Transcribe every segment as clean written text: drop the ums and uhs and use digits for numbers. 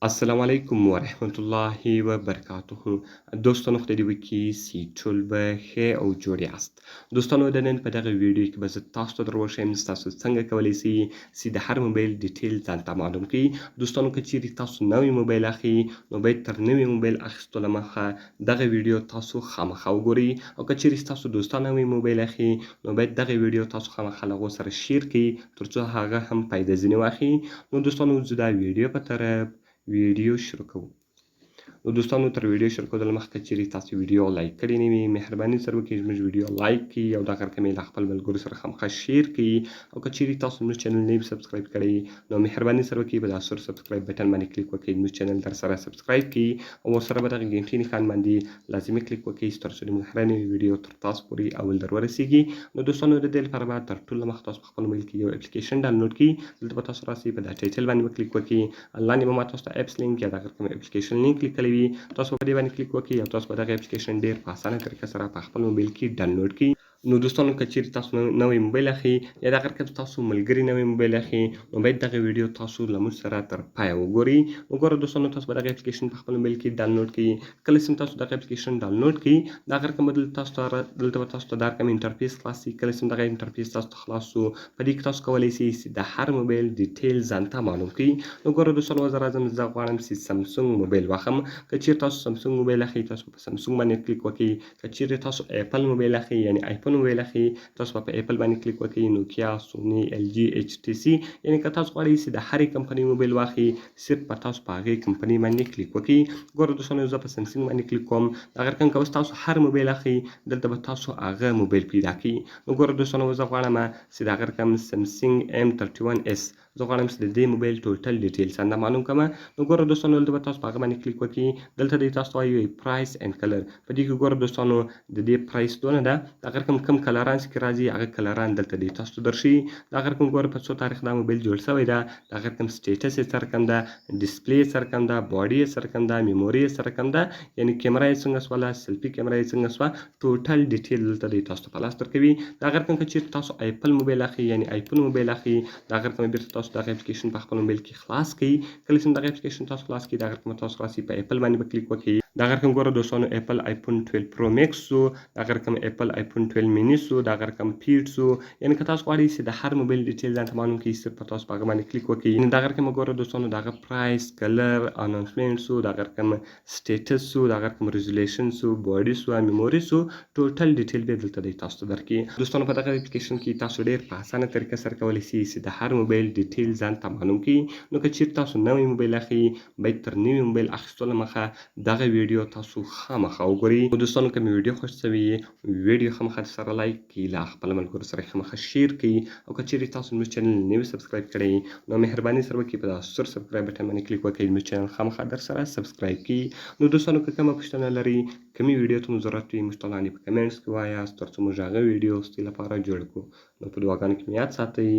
السلام علیکم و رحمت الله و برکاته. دوستانو خدای دې وکړي چې ټول به ښه او جوړ یاست. دوستانو د نن په دغه ویډیو کې به زه تاسو ته در وښیم چې تاسو څنګه کولی شئ چې د هر موبایل ډیټیل ځان ته معلوم کړئ. دوستانو که چیرې تاسو نوی موبایل اخلئ نو باید تر نوي موبایل اخیستو له مخه دغه ویډیو تاسو خامخا وګورئ، او که چیرې ستاسو دوستان نوی موبایل اخلي نو باید دغه ویډیو تاسو خامخا له هغو سره شیر کړئ تر څو هغه هم فایده ځینې واخلي. نو دوستانو زه دا ویډیو په طرف ویډیو شروع کوو. نو دوستانو تر ویډیو شروع کولو مخکې که چیرې تاسو ویډیو لایک کړې نه وي مهرباني سره وکړئ زموږ ویډیو لایک کړئ او دا رقم یې له خپل ملګرو سره خامخا شیر کړئ، او که چیرې تاسو زموږ چینل نه وي سبسکرایب کړی نو مهرباني سره وکړئ په دا سور سبسکرایب بټن باندې کلیک وکړئ، زموږ چینل در سره سبسکرایب کړئ او ورسره به دغه ګنټۍ نښان باندې لازمي کلیک وکړئ تر څو د موږ هره نوې ویډیو تر تاسو پورې اول در ورسیږي. نو دوستانو د دې لپاره به تر ټولو مخکې تاسو په خپل موبایل کې یو اپلیکیشن ډاونلوډ کړئ. دلته به تاسو راسئ په دا ټایټل باندې به کلیک وکړئ، لاندې به ما تاسو ته اپس لینک یا دغه کوم اپلیکیشن لینک لیکلی وي، تاسو په دې باندې کلیک وکړئ او تاسو به دغه اپلیکیشن ډېر په اسانه طریقه سره په خپل موبایل کې ډاونلوډ کړئ. نو دوستانو که چیرې تاسو نوی موبایل اخلئ یا دغه رقم تاسو ملګري نوی موبایل اخلي نو باید دغه ویډیو تاسو له موږ سره تر پایه وګورئ. نو ګوره دوستانو تاسو به دغه اپلیکیشن په خپل موبایل کې ډاونلوډ کړئ. کله چې تاسو دغه اپلیکیشن ډاونلوډ کړئ دغه رقم به دلته به تاسو ته دا رقم انټرفیس خلاص شي. کله چې دغه انټرفیس تاسو ته خلاص شو په دې کې تاسو کولی شئ چې د هر موبایل ډیټیل ځان ته معلوم کړئ. نو ګوره دوستانو زه راځم زه غواړم چې سمسونګ موبایل واخلم. که چیرې تاسو سمسونګ موبایل اخلئ تاسو په سمسونګ باندې کلیک وکړئ. که چیرې تاسو ایپل موبایل اخلئ یعنې آیفون موبایل اخلئ تاسو به په ایپل باندې کلیک وکړئ. نوکیا، سوني، ایل جی، ایچ ټي سی، یعنې که تاسو غواړئ چې د هرې کمپنۍ موبایل واخلئ صرف به تاسو په هغې کمپنۍ باندې کلیک وکړئ. ګوره دوستانو زه په سمسنګ باندې کلیک کوم. دغه رقم که اوس تاسو هر موبایل اخلئ دلته به تاسو هغه موبایل پیدا کړئ. نو ګوره دوستانو زه غواړم چې د هغه رقم سمسنګ M31S زه غواړم چې د دې موبایل ټوټل ډیټیل څنګه معلوم کړم. نو ګوره دوستانو دلته به تاسو په هغه باندې کلیک وکړئ. دلته دی تاسو ته وایي پرایس اینډ کلر. په دې کې ګوره دوستانو د دې پرایس دونه ده دغه رقم کوم کلران چې راځي هغه کلران دلته دی تاسو ته درښیي. دغه رقم ګوره په څو تاریخ دا موبایل جوړ شوی ده، دغه رقم سټیټس یې څه رقم ده، ډسپلې یې څه رقم ده، باډي یې څه رقم ده، میموري یې څه رقم ده، یعنې کیمره یې څنګه شوله، سلفي کیمره یې څنګه شوه، ټوټل ډیټیل دلته دی تاسو ته په لاس درکوي. دغه رقم که چیرې تاسو ایپل موبایل اخلئ یعنې آیفون موبایل اخلئ دغه رقم بیرته تاسو دغه اپلیکیشن په خپل موبایل کې خلاص کړئ. کله چې دغه اپلیکیشن تاسو خلاص کړئ دغه رقم تاسو راسئ په ایپل باندې به کلیک وکړئ. دغه رقم ګوره دوستانو ایپل آیفون 12 پرو میکس شو، دغه رقم ایپل آیفون 12 مینی شو، دغه رقم پیډ شو. یعنې که تاسو غواړئ چې د هر موبایل ډیټیل ځان ته معلوم کړئ صرف په تاسو په هغه باندې کلیک وکړئ. دغه رقم ګوره دوستانو دغه پرایس، کلر، اناونسمنټ شو، دغه رقم سټیټس شو، دغه رقم ریزولیشن شو، باډي شو، میموري شو، ټوټل ډیټیل به دلته دی تاسو ته درکړي. دوستانو په دغه اپلیکیشن کې تاسو ډېر په اسانه طریقه سره کولی شئ چې د هر موبایل ډیټیل ځان ته معلوم کړئ. نو که چیرې تاسو نوی موبایل اخلئ باید تر نوي موبایل اخیستو له مخه دغه ویډیو تاسو خامخا وګورئ. نو دوستانو که مې ویډیو خوښ شوې ویډیو خامخا سره لایک کړئ، له خپلو ملګرو سره خامخا شیر کړئ، او که چیرې تاسو زموږ چینل نه وي سبسکرایب کړی نو مهرباني سره وکړئ په دا سور سبسکرایب بټن باندې کلیک وکړئ، زموږ چینل خامخا در سره سبسکرایب کړئ. نو دوستانو که کومه پوښتنه لرئ، کومې ویډیو ته مو ضرورت وي موږ ته لاندې په کمنټس کې وایاست تر څو موږ هغه ویډیو ستاسو لپاره جوړ کړو. نو په دعاګانو کې مې یاد ساتئ.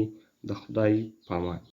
د خدای په امان.